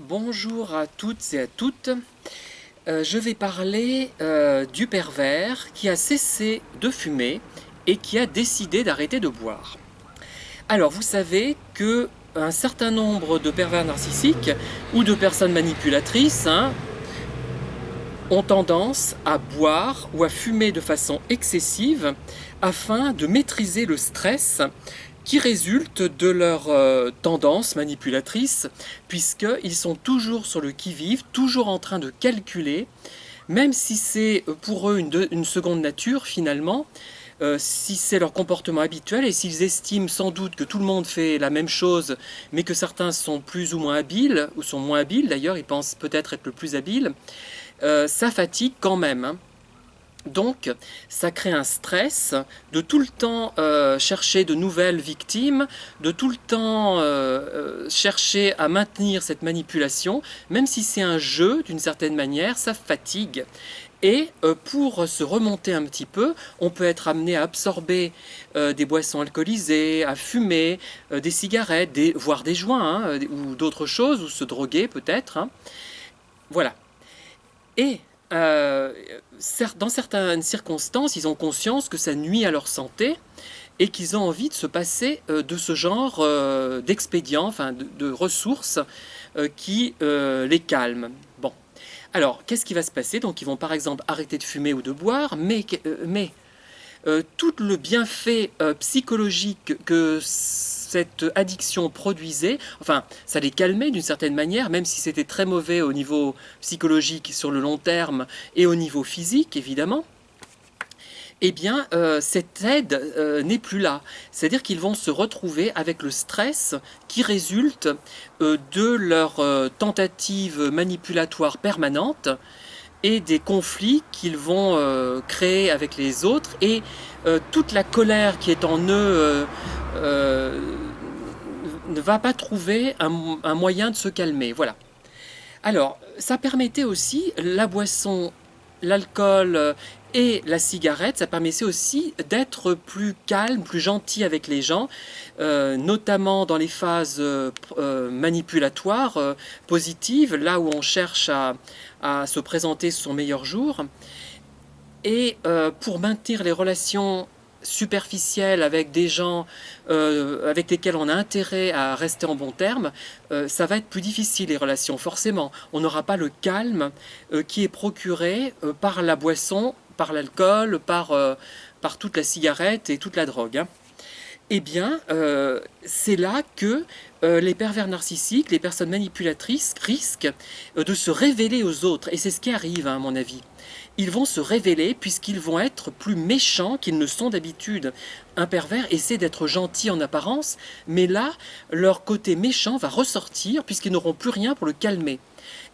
Bonjour à toutes et à toutes. Je vais parler du pervers qui a cessé de fumer et qui a décidé d'arrêter de boire. Alors, vous savez que un certain nombre de pervers narcissiques ou de personnes manipulatrices ont tendance à boire ou à fumer de façon excessive afin de maîtriser le stress qui résulte de leur tendance manipulatrice, puisqu'ils sont toujours sur le qui-vive, toujours en train de calculer, même si c'est pour eux une seconde nature finalement, si c'est leur comportement habituel et s'ils estiment sans doute que tout le monde fait la même chose, mais que certains sont plus ou moins habiles, ou sont moins habiles d'ailleurs, ils pensent peut-être être le plus habile, ça fatigue quand même. Donc, ça crée un stress de tout le temps chercher de nouvelles victimes, de tout le temps chercher à maintenir cette manipulation, même si c'est un jeu d'une certaine manière, ça fatigue. Et pour se remonter un petit peu, on peut être amené à absorber des boissons alcoolisées, à fumer, des cigarettes, voire des joints, ou d'autres choses, ou se droguer peut-être. Voilà. Et dans certaines circonstances, ils ont conscience que ça nuit à leur santé et qu'ils ont envie de se passer de ce genre d'expédients, enfin de ressources qui les calment. Bon. Alors, qu'est-ce qui va se passer? Donc, ils vont par exemple arrêter de fumer ou de boire, mais tout le bienfait psychologique que cette addiction produisait, enfin, ça les calmait d'une certaine manière, même si c'était très mauvais au niveau psychologique sur le long terme et au niveau physique, évidemment. Eh bien, cette aide n'est plus là. C'est-à-dire qu'ils vont se retrouver avec le stress qui résulte de leur tentative manipulatoire permanente et des conflits qu'ils vont créer avec les autres et toute la colère qui est en eux ne va pas trouver un moyen de se calmer. Voilà. Alors, ça permettait aussi la boisson, l'alcool et la cigarette, ça permettait aussi d'être plus calme, plus gentil avec les gens, notamment dans les phases manipulatoires, positives, là où on cherche à se présenter son meilleur jour. Et pour maintenir les relations superficielles avec des gens avec lesquels on a intérêt à rester en bons termes, ça va être plus difficile les relations, forcément. On n'aura pas le calme qui est procuré par la boisson, par l'alcool, par toute la cigarette et toute la drogue. Eh bien, c'est là que les pervers narcissiques, les personnes manipulatrices risquent de se révéler aux autres. Et c'est ce qui arrive, à mon avis. Ils vont se révéler puisqu'ils vont être plus méchants qu'ils ne sont d'habitude. Un pervers essaie d'être gentil en apparence, mais là, leur côté méchant va ressortir puisqu'ils n'auront plus rien pour le calmer.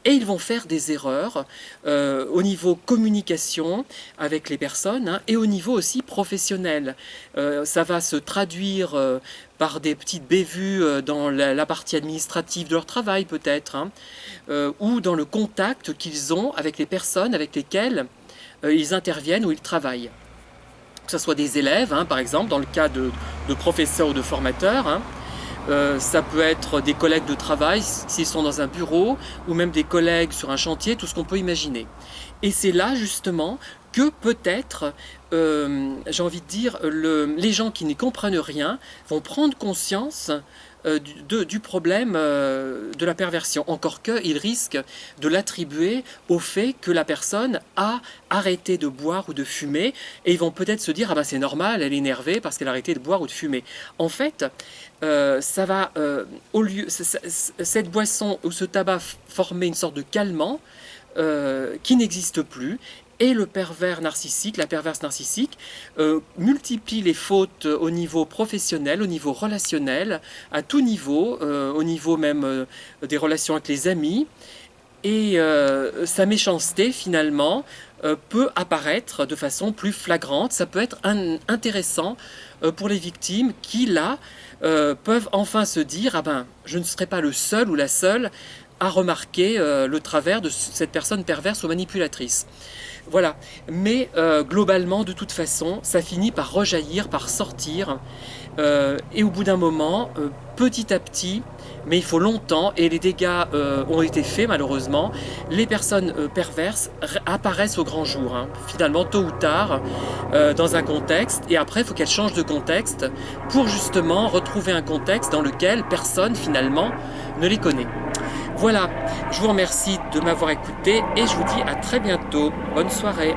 Et ils vont faire des erreurs au niveau communication avec les personnes et au niveau aussi professionnel. Ça va se traduire par des petites bévues dans la partie administrative de leur travail peut-être, ou dans le contact qu'ils ont avec les personnes avec lesquelles ils interviennent ou ils travaillent. Que ce soit des élèves, par exemple, dans le cas de professeurs ou de formateurs, ça peut être des collègues de travail s'ils sont dans un bureau, ou même des collègues sur un chantier, tout ce qu'on peut imaginer. Et c'est là justement que peut-être, j'ai envie de dire, les gens qui n'y comprennent rien vont prendre conscience du problème de la perversion. Encore qu'ils risquent de l'attribuer au fait que la personne a arrêté de boire ou de fumer, et ils vont peut-être se dire « Ah ben c'est normal, elle est énervée parce qu'elle a arrêté de boire ou de fumer ». En fait, ça va, cette boisson ou ce tabac former une sorte de calmant qui n'existe plus. Et le pervers narcissique, la perverse narcissique, multiplie les fautes au niveau professionnel, au niveau relationnel, à tout niveau, au niveau même des relations avec les amis. Et sa méchanceté, finalement, peut apparaître de façon plus flagrante. Ça peut être intéressant pour les victimes qui, là, peuvent enfin se dire « Ah ben, je ne serai pas le seul ou la seule à remarquer le travers de cette personne perverse ou manipulatrice. » Voilà, mais globalement, de toute façon, ça finit par rejaillir, par sortir, Et au bout d'un moment, petit à petit, mais il faut longtemps, et les dégâts ont été faits malheureusement, les personnes perverses apparaissent au grand jour, hein, finalement tôt ou tard, dans un contexte, et après il faut qu'elles changent de contexte pour justement retrouver un contexte dans lequel personne finalement ne les connaît. Voilà, je vous remercie de m'avoir écouté et je vous dis à très bientôt. Bonne soirée.